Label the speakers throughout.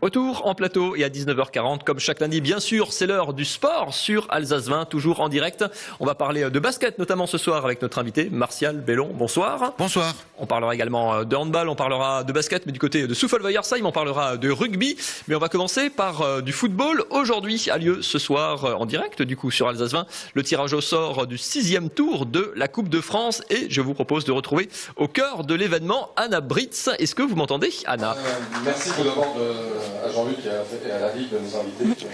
Speaker 1: Retour en plateau et à 19h40, comme chaque lundi, bien sûr, c'est l'heure du sport sur Alsace 20, toujours en direct. On va parler de basket, notamment ce soir avec notre invité, Martial Bellon. Bonsoir.
Speaker 2: Bonsoir.
Speaker 1: On parlera également de handball, on parlera de basket, mais du côté de Souffelweijersheim, on parlera de rugby. Mais on va commencer par du football. Aujourd'hui a lieu ce soir en direct, du coup, sur Alsace 20, le tirage au sort du 6e tour de la Coupe de France. Et je vous propose de retrouver au cœur de l'événement Anna Britz. Est-ce que vous m'entendez, Anna?
Speaker 3: Merci tout d'abord à Jean-Luc et à la Ligue de nous inviter.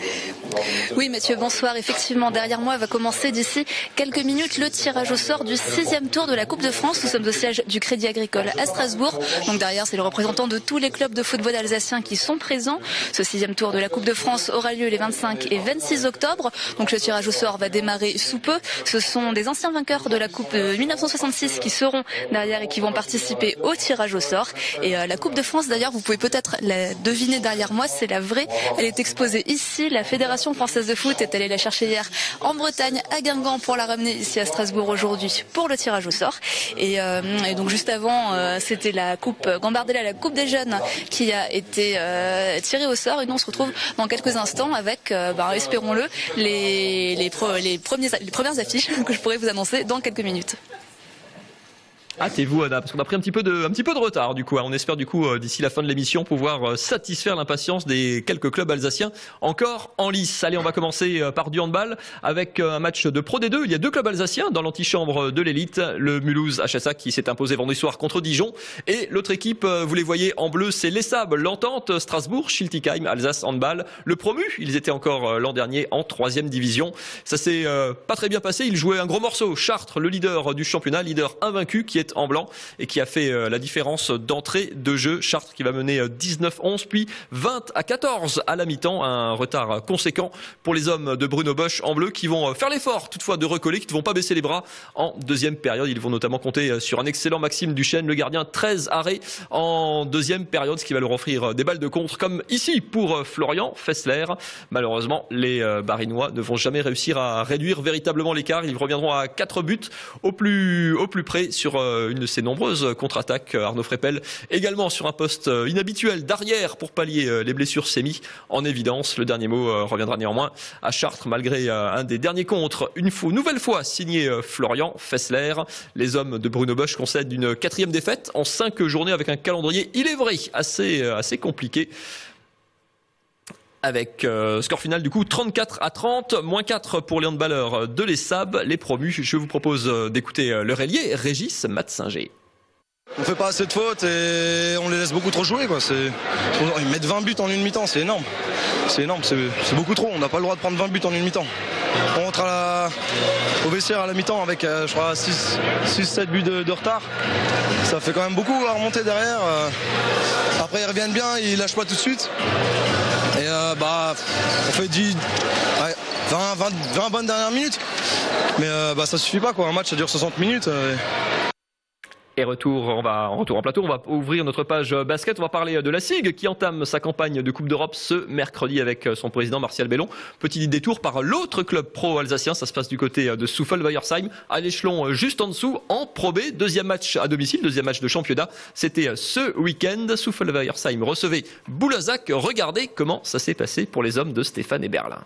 Speaker 4: Oui, Mathieu, bonsoir. Effectivement, derrière moi va commencer d'ici quelques minutes le tirage au sort du 6e tour de la Coupe de France. Nous sommes au siège du Crédit Agricole à Strasbourg. Donc derrière, c'est le représentant de tous les clubs de football alsaciens qui sont présents. Ce 6e tour de la Coupe de France aura lieu les 25 et 26 octobre. Donc le tirage au sort va démarrer sous peu. Ce sont des anciens vainqueurs de la Coupe de 1966 qui seront derrière et qui vont participer au tirage au sort. Et la Coupe de France, d'ailleurs, vous pouvez peut-être la deviner derrière moi, c'est la vraie. Elle est exposée ici. La Fédération française de foot est allée la chercher hier en Bretagne, à Guingamp, pour la ramener ici à Strasbourg aujourd'hui pour le tirage au sort. Et donc juste avant, c'était la Coupe Gambardella, la Coupe des jeunes, qui a été tirée au sort. Et nous, on se retrouve dans quelques instants avec, espérons-le, les premières affiches que je pourrais vous annoncer dans quelques minutes.
Speaker 1: Hâtez-vous, Anna, parce qu'on a pris un petit peu de retard, du coup. On espère, du coup, d'ici la fin de l'émission, pouvoir satisfaire l'impatience des quelques clubs alsaciens encore en lice. Allez, on va commencer par du handball avec un match de Pro D2. Il y a deux clubs alsaciens dans l'antichambre de l'élite. Le Mulhouse HSA qui s'est imposé vendredi soir contre Dijon. Et l'autre équipe, vous les voyez en bleu, c'est les Sables, l'Entente, Strasbourg, Schiltigheim, Alsace Handball. Le promu, ils étaient encore l'an dernier en 3e division. Ça s'est pas très bien passé. Ils jouaient un gros morceau. Chartres, le leader du championnat, leader invaincu, qui est en blanc et qui a fait la différence d'entrée de jeu. Chartres qui va mener 19-11 puis 20-14 à la mi-temps, un retard conséquent pour les hommes de Bruno Bosch en bleu qui vont faire l'effort toutefois de recoller, qui ne vont pas baisser les bras en deuxième période. Ils vont notamment compter sur un excellent Maxime Duchesne, le gardien, 13 arrêts en deuxième période, ce qui va leur offrir des balles de contre comme ici pour Florian Fessler. Malheureusement, les Barinois ne vont jamais réussir à réduire véritablement l'écart. Ils reviendront à 4 buts au plus près sur une de ces nombreuses contre-attaques. Arnaud Frépel également sur un poste inhabituel d'arrière pour pallier les blessures s'est mis en évidence. Le dernier mot reviendra néanmoins à Chartres malgré un des derniers contres. Une nouvelle fois signé Florian Fessler. Les hommes de Bruno Bosch concèdent une 4e défaite en 5 journées avec un calendrier, il est vrai, assez compliqué. Avec score final du coup 34-30, moins 4 pour les handballeurs de l'ESAB, les promus. Je vous propose d'écouter leur ailier, Régis Matsinger.
Speaker 5: On fait pas assez de fautes et on les laisse beaucoup trop jouer, quoi. Ils mettent 20 buts en une mi-temps, c'est énorme. C'est énorme, c'est beaucoup trop. On n'a pas le droit de prendre 20 buts en une mi-temps. On rentre au vestiaire à la mi-temps avec, je crois, 6-7 buts de retard. Ça fait quand même beaucoup à remonter derrière. Après, ils reviennent bien, ils lâchent pas tout de suite. Et on fait 20 bonnes dernières minutes. Mais ça suffit pas, quoi. Un match, ça dure 60 minutes.
Speaker 1: Et retour en plateau, on va ouvrir notre page basket. On va parler de la SIG qui entame sa campagne de Coupe d'Europe ce mercredi avec son président Martial Bellon. Petit détour par l'autre club pro alsacien. Ça se passe du côté de Souffelweijersheim, à l'échelon juste en dessous, en Pro B. Deuxième match à domicile, deuxième match de championnat. C'était ce week-end. Souffelweijersheim recevait Boulazac. Regardez comment ça s'est passé pour les hommes de Stéphane Eberlin.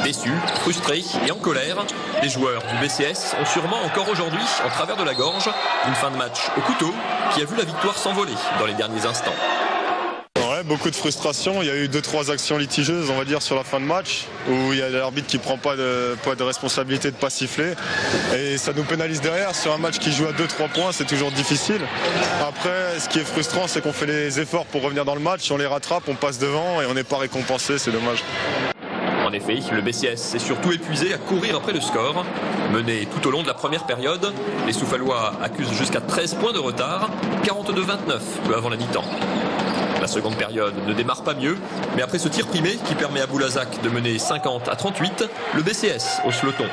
Speaker 1: Déçus, frustrés et en colère, les joueurs du BCS ont sûrement encore aujourd'hui, en travers de la gorge, une fin de match au couteau qui a vu la victoire s'envoler dans les derniers instants.
Speaker 6: Ouais, beaucoup de frustration. Il y a eu 2-3 actions litigeuses, on va dire, sur la fin de match, où il y a l'arbitre qui prend pas de responsabilité de pas siffler. Et ça nous pénalise derrière. Sur un match qui joue à 2-3 points, c'est toujours difficile. Après, ce qui est frustrant, c'est qu'on fait les efforts pour revenir dans le match. On les rattrape, on passe devant et on n'est pas récompensé, c'est dommage.
Speaker 1: En effet, le BCS s'est surtout épuisé à courir après le score. Mené tout au long de la première période, les Souffellois accusent jusqu'à 13 points de retard, 42-29 peu avant la mi-temps. La seconde période ne démarre pas mieux, mais après ce tir primé qui permet à Boulazac de mener 50-38, le BCS hausse le ton.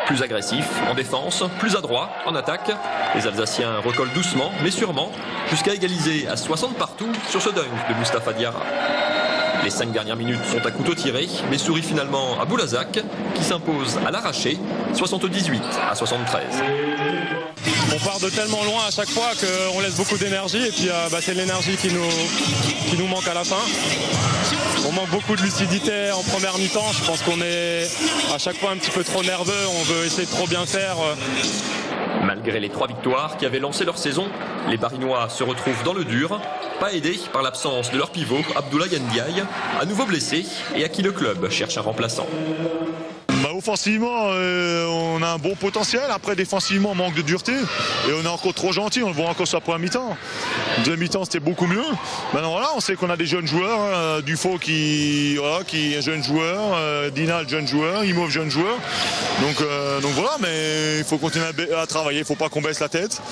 Speaker 1: Plus agressif en défense, plus adroit en attaque. Les Alsaciens recollent doucement mais sûrement jusqu'à égaliser à 60 partout sur ce dunk de Mustapha Diarra. Les 5 dernières minutes sont à couteau tiré, mais sourient finalement à Boulazac. qui s'impose à l'arraché, 78-73.
Speaker 2: On part de tellement loin à chaque fois qu'on laisse beaucoup d'énergie et puis c'est l'énergie qui nous manque à la fin. On manque beaucoup de lucidité en première mi-temps. Je pense qu'on est à chaque fois un petit peu trop nerveux. On veut essayer de trop bien faire.
Speaker 1: Malgré les 3 victoires qui avaient lancé leur saison, les Barinois se retrouvent dans le dur, pas aidés par l'absence de leur pivot Abdoulaye Ndiaye, à nouveau blessé et à qui le club cherche un remplaçant.
Speaker 7: Offensivement, on a un bon potentiel. Après, défensivement, on manque de dureté. Et on est encore trop gentil. On le voit encore sur la première mi-temps. Deuxième mi-temps, c'était beaucoup mieux. Maintenant, voilà, on sait qu'on a des jeunes joueurs. Dufaux qui est un jeune joueur. Dinal, jeune joueur. Imov, jeune joueur. Donc voilà, mais il faut continuer à travailler. Il ne faut pas qu'on baisse la tête.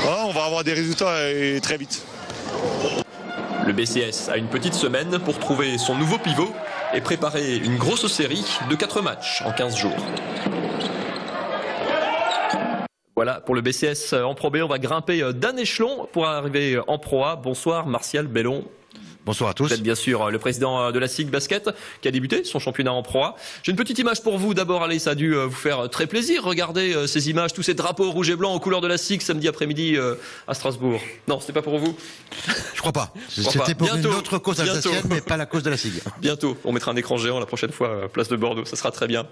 Speaker 7: Voilà, on va avoir des résultats et très vite.
Speaker 1: Le BCS a une petite semaine pour trouver son nouveau pivot et préparer une grosse série de 4 matchs en 15 jours. Voilà, pour le BCS en Pro B, on va grimper d'un échelon pour arriver en Pro A. Bonsoir Martial Bellon.
Speaker 8: Bonsoir à tous.
Speaker 1: Vous êtes bien sûr le président de la SIG Basket qui a débuté son championnat en Pro A. J'ai une petite image pour vous. D'abord, allez, ça a dû vous faire très plaisir. Regardez ces images, tous ces drapeaux rouge et blanc aux couleurs de la SIG samedi après-midi à Strasbourg. Non, c'était pas pour vous?
Speaker 8: Je crois pas. C'était pour une autre cause alsacienne, mais pas la cause de la SIG.
Speaker 1: Bientôt, on mettra un écran géant la prochaine fois, place de Bordeaux. Ça sera très bien.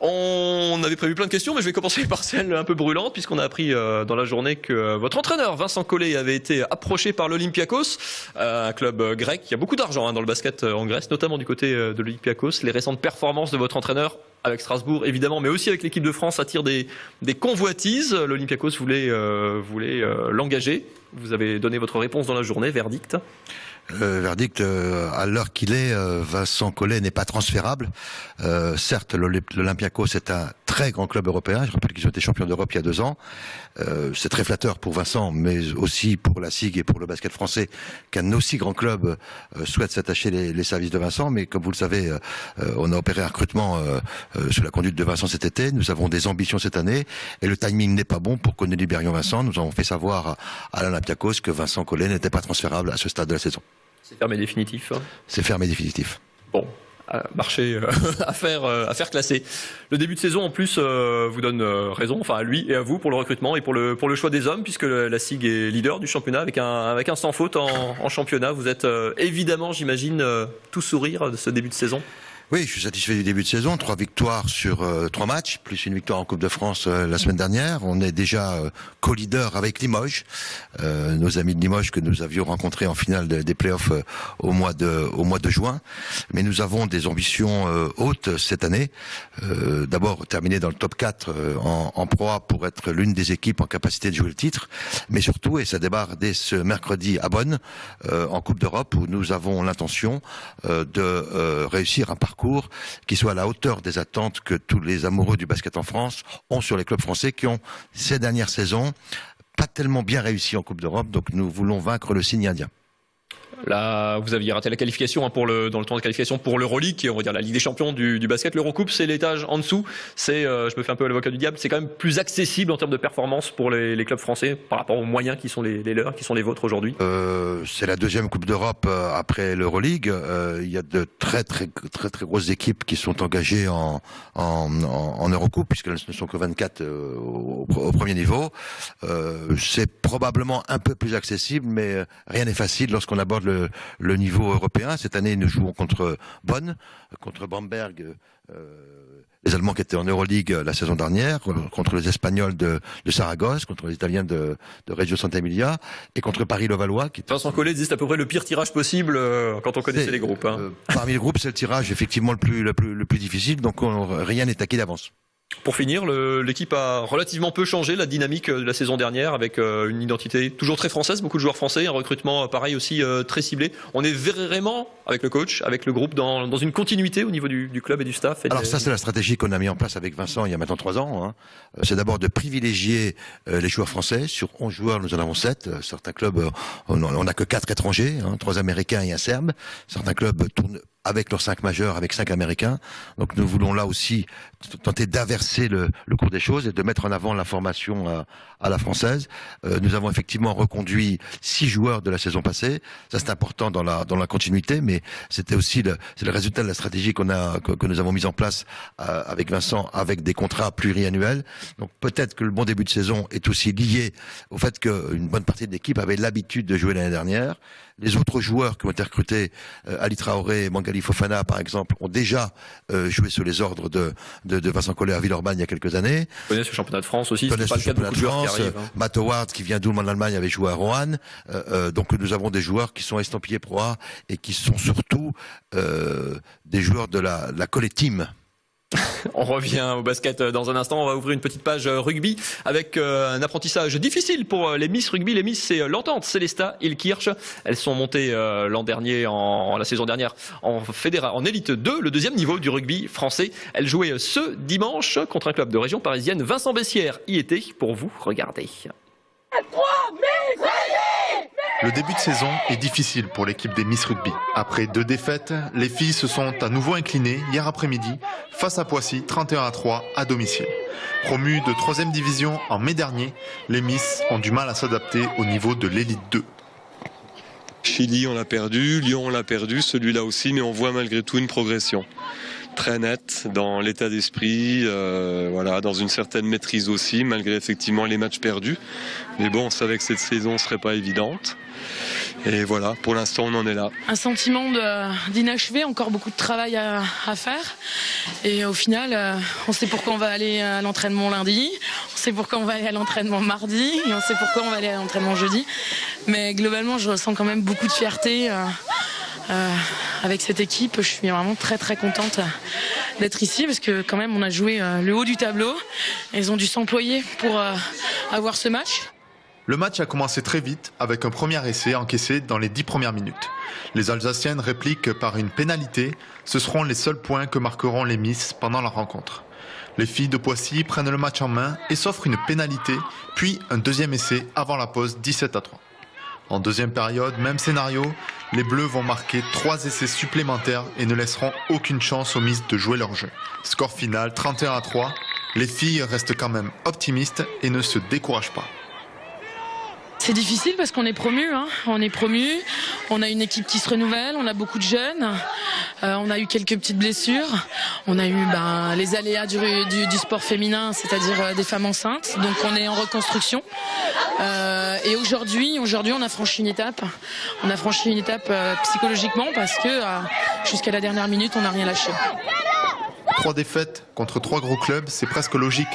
Speaker 1: On avait prévu plein de questions, mais je vais commencer par celle un peu brûlante, puisqu'on a appris dans la journée que votre entraîneur, Vincent Collet, avait été approché par l'Olympiakos, un club grec. Il y a beaucoup d'argent dans le basket en Grèce, notamment du côté de l'Olympiakos. Les récentes performances de votre entraîneur, avec Strasbourg évidemment, mais aussi avec l'équipe de France, attirent des convoitises. L'Olympiakos voulait l'engager. Vous avez donné votre réponse dans la journée, verdict.
Speaker 8: Verdict, à l'heure qu'il est, Vincent Collet n'est pas transférable. Certes, l'Olympiakos est un très grand club européen. Je rappelle qu'ils ont été champions d'Europe il y a 2 ans. C'est très flatteur pour Vincent, mais aussi pour la SIG et pour le basket français, qu'un aussi grand club souhaite s'attacher les services de Vincent. Mais comme vous le savez, on a opéré un recrutement sous la conduite de Vincent cet été. Nous avons des ambitions cette année et le timing n'est pas bon pour que nous libérions Vincent. Nous avons fait savoir à l'Olympiakos que Vincent Collet n'était pas transférable à ce stade de la saison.
Speaker 1: C'est fermé définitif.
Speaker 8: C'est fermé définitif.
Speaker 1: Bon, marché à faire classer. Le début de saison en plus vous donne raison, enfin à lui et à vous pour le recrutement et pour le choix des hommes, puisque la SIG est leader du championnat avec un sans faute en championnat. Vous êtes évidemment, j'imagine, tout sourire de ce début de saison.
Speaker 8: Oui, je suis satisfait du début de saison. 3 victoires sur 3 matchs, plus une victoire en Coupe de France la semaine dernière. On est déjà co-leader avec Limoges, nos amis de Limoges que nous avions rencontrés en finale des playoffs au mois de juin. Mais nous avons des ambitions hautes cette année. D'abord, terminer dans le top 4 en Pro A pour être l'une des équipes en capacité de jouer le titre. Mais surtout, et ça démarre dès ce mercredi à Bonn, en Coupe d'Europe, où nous avons l'intention de réussir un parcours qui soit à la hauteur des attentes que tous les amoureux du basket en France ont sur les clubs français qui ont, ces dernières saisons, pas tellement bien réussi en Coupe d'Europe. Donc nous voulons vaincre le signe indien.
Speaker 1: Là, vous aviez raté la qualification dans le temps de qualification pour l'Euroleague, qui est, on va dire, la Ligue des Champions du basket. L'Eurocoupe, c'est l'étage en dessous. C'est, je me fais un peu l'avocat du diable, c'est quand même plus accessible en termes de performance pour les clubs français par rapport aux moyens qui sont les leurs, qui sont les vôtres aujourd'hui.
Speaker 8: C'est la 2e Coupe d'Europe après l'Euroleague. Il y a de très grosses équipes qui sont engagées en Eurocoupe, puisqu'elles ne sont que 24 au premier niveau. C'est probablement un peu plus accessible, mais rien n'est facile lorsqu'on aborde le niveau européen. Cette année, nous jouons contre Bonn, contre Bamberg, les Allemands qui étaient en Euroleague la saison dernière, contre les Espagnols de Saragosse, contre les Italiens de Reggio Sant'Emilia, et contre Paris-Levallois.
Speaker 1: Vincent Collet dit c'est à peu près le pire tirage possible quand on connaissait les groupes.
Speaker 8: Parmi les groupes, c'est le tirage effectivement le plus difficile, donc rien n'est acquis d'avance.
Speaker 1: Pour finir, l'équipe a relativement peu changé la dynamique de la saison dernière, avec une identité toujours très française, beaucoup de joueurs français, un recrutement pareil aussi très ciblé. On est vraiment, avec le coach, avec le groupe, dans une continuité au niveau du club et du staff.
Speaker 8: Alors ça, c'est la stratégie qu'on a mis en place avec Vincent il y a maintenant 3 ans. C'est d'abord de privilégier les joueurs français. Sur 11 joueurs, nous en avons 7. Certains clubs, on n'a que 4 étrangers, 3 Américains et un Serbe. Certains clubs tournent avec leurs 5 majeurs, avec 5 Américains. Donc nous voulons là aussi tenter d'inverser le cours des choses et de mettre en avant la formation à la française. Nous avons effectivement reconduit 6 joueurs de la saison passée. Ça c'est important dans la continuité, mais c'était aussi c'est le résultat de la stratégie que nous avons mise en place avec Vincent, avec des contrats pluriannuels. Donc peut-être que le bon début de saison est aussi lié au fait qu'une bonne partie de l'équipe avait l'habitude de jouer l'année dernière. Les autres joueurs qui ont été recrutés, Ali Traoré et Mangali Fofana par exemple, ont déjà joué sous les ordres de Vincent Collet à Villeurbanne il y a quelques années.
Speaker 1: On connaît ce championnat de France aussi,
Speaker 8: c'est
Speaker 1: pas le cas de beaucoup de joueurs qui arrivent.
Speaker 8: Matt Howard qui vient d'Ulm en Allemagne avait joué à Roanne. Donc nous avons des joueurs qui sont estampillés Pro A et qui sont surtout des joueurs de la Collet Team.
Speaker 1: On revient au basket dans un instant. On va ouvrir une petite page rugby avec un apprentissage difficile pour les Miss Rugby. Les Miss, c'est l'Entente, Célestat, Ilkirch. Elles sont montées l'an dernier, la saison dernière, en Élite 2, le deuxième niveau du rugby français. Elles jouaient ce dimanche contre un club de région parisienne. Vincent Bessières y était pour vous. Regardez.
Speaker 9: Le début de saison est difficile pour l'équipe des Miss Rugby. Après 2 défaites, les filles se sont à nouveau inclinées hier après-midi face à Poissy 31-3 à domicile. Promues de 3e division en mai dernier, les Miss ont du mal à s'adapter au niveau de l'élite 2.
Speaker 10: Chili, on l'a perdu, Lyon, on l'a perdu, celui-là aussi, mais on voit malgré tout une progression très nette dans l'état d'esprit, dans une certaine maîtrise aussi, malgré effectivement les matchs perdus. Mais bon, on savait que cette saison ne serait pas évidente. Et voilà, pour l'instant, on en est là.
Speaker 11: Un sentiment d'inachevé, encore beaucoup de travail à faire. Et au final, on sait pourquoi on va aller à l'entraînement lundi, on sait pourquoi on va aller à l'entraînement mardi, et on sait pourquoi on va aller à l'entraînement jeudi. Mais globalement, je ressens quand même beaucoup de fierté avec cette équipe. Je suis vraiment très très contente d'être ici parce que quand même on a joué le haut du tableau. Ils ont dû s'employer pour avoir ce match.
Speaker 9: Le match a commencé très vite avec un premier essai encaissé dans les 10 premières minutes. Les Alsaciennes répliquent par une pénalité. Ce seront les seuls points que marqueront les Miss pendant la rencontre. Les filles de Poissy prennent le match en main et s'offrent une pénalité, puis un deuxième essai avant la pause 17-3. En deuxième période, même scénario, les Bleus vont marquer 3 essais supplémentaires et ne laisseront aucune chance aux Miss de jouer leur jeu. Score final 31-3. Les filles restent quand même optimistes et ne se découragent pas.
Speaker 11: C'est difficile parce qu'on est promu, on a une équipe qui se renouvelle, on a beaucoup de jeunes, on a eu quelques petites blessures, on a eu les aléas du sport féminin, c'est-à-dire des femmes enceintes, donc on est en reconstruction. Et aujourd'hui on a franchi une étape, psychologiquement parce que jusqu'à la dernière minute on n'a rien lâché.
Speaker 9: 3 défaites contre 3 gros clubs, c'est presque logique.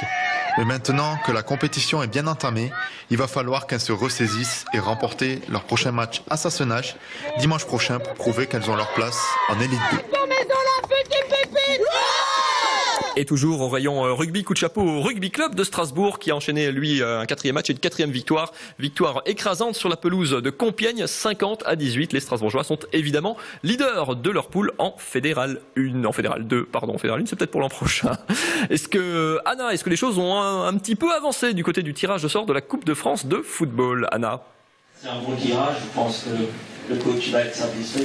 Speaker 9: Mais maintenant que la compétition est bien entamée, il va falloir qu'elles se ressaisissent et remporter leur prochain match à Sassenage dimanche prochain pour prouver qu'elles ont leur place en Élite 2.
Speaker 1: Et toujours au rayon rugby, coup de chapeau au Rugby Club de Strasbourg qui a enchaîné lui un 4e match et une 4e victoire. Victoire écrasante sur la pelouse de Compiègne, 50-18. Les Strasbourgeois sont évidemment leaders de leur poule en Fédéral 1. En Fédéral 2, pardon, Fédéral 1, c'est peut-être pour l'an prochain. Est-ce que les choses ont un petit peu avancé du côté du tirage de sort de la Coupe de France de football, Anna?
Speaker 12: C'est un bon tirage, je pense que le coach va être satisfait.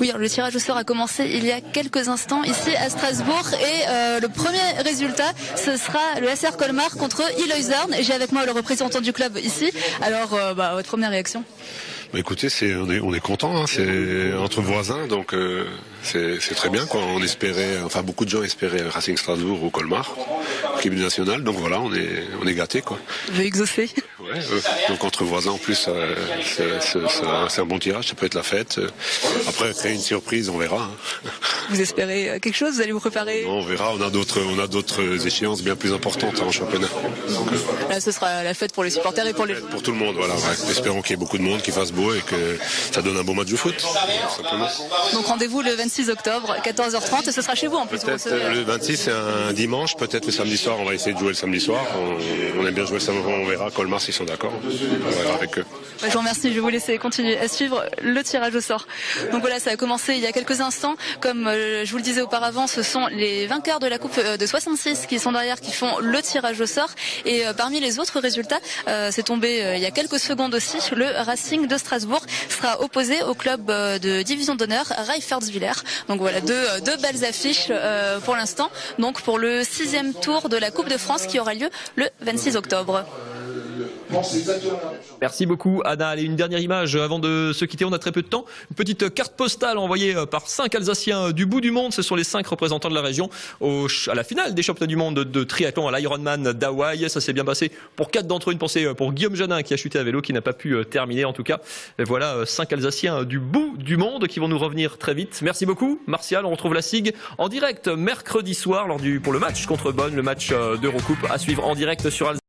Speaker 4: Oui, alors le tirage au sort a commencé il y a quelques instants ici à Strasbourg et le premier résultat, ce sera le SR Colmar contre Illoizorn. J'ai avec moi le représentant du club ici. Alors, votre première réaction?
Speaker 13: Écoutez, on est content, c'est entre voisins, donc c'est très bien, quoi. On espérait, beaucoup de gens espéraient Racing Strasbourg ou Colmar, équipe nationale, donc voilà, on est gâtés, quoi.
Speaker 4: Vous exaucez.
Speaker 13: Ouais, donc entre voisins en plus, c'est un bon tirage, ça peut être la fête. Après, créer une surprise, on verra.
Speaker 4: Vous espérez quelque chose? Vous allez vous préparer?
Speaker 13: Non, on verra, on a d'autres échéances bien plus importantes en championnat.
Speaker 4: Là, ce sera la fête pour les supporters et pour les...
Speaker 13: Pour tout le monde, voilà. Ouais. Espérons qu'il y ait beaucoup de monde, qu'il fasse beau et que ça donne un bon match de foot, simplement.
Speaker 4: Donc rendez-vous le 26 octobre, 14h30, et ce sera chez vous en plus.
Speaker 13: Peut-être le 26, c'est un dimanche, peut-être le samedi soir, soir, on va essayer de jouer le samedi soir. On aime bien jouer le samedi, on verra. Colmar, s'ils sont d'accord. On verra avec eux.
Speaker 4: Je vous remercie, je vais vous laisser continuer à suivre le tirage au sort. Donc voilà, ça a commencé il y a quelques instants. Comme je vous le disais auparavant, ce sont les vainqueurs de la Coupe de 66 qui sont derrière, qui font le tirage au sort. Et parmi les autres résultats, c'est tombé il y a quelques secondes aussi, le Racing de Strasbourg sera opposé au club de division d'honneur Reifertswiller. Donc voilà, deux belles affiches pour l'instant. Donc pour le 6e tour de la Coupe de France qui aura lieu le 26 octobre.
Speaker 1: Merci beaucoup Anna. Allez, une dernière image avant de se quitter, on a très peu de temps. Une petite carte postale envoyée par 5 Alsaciens du bout du monde. Ce sont les 5 représentants de la région à la finale des championnats du monde de triathlon à l'Ironman d'Hawaï. Ça s'est bien passé pour 4 d'entre eux. Une pensée pour Guillaume Janin qui a chuté à vélo, qui n'a pas pu terminer en tout cas. Et voilà 5 Alsaciens du bout du monde qui vont nous revenir très vite. Merci beaucoup Martial. On retrouve la SIG en direct mercredi soir pour le match contre Bonn, le match d'Eurocoupe à suivre en direct sur Alsace.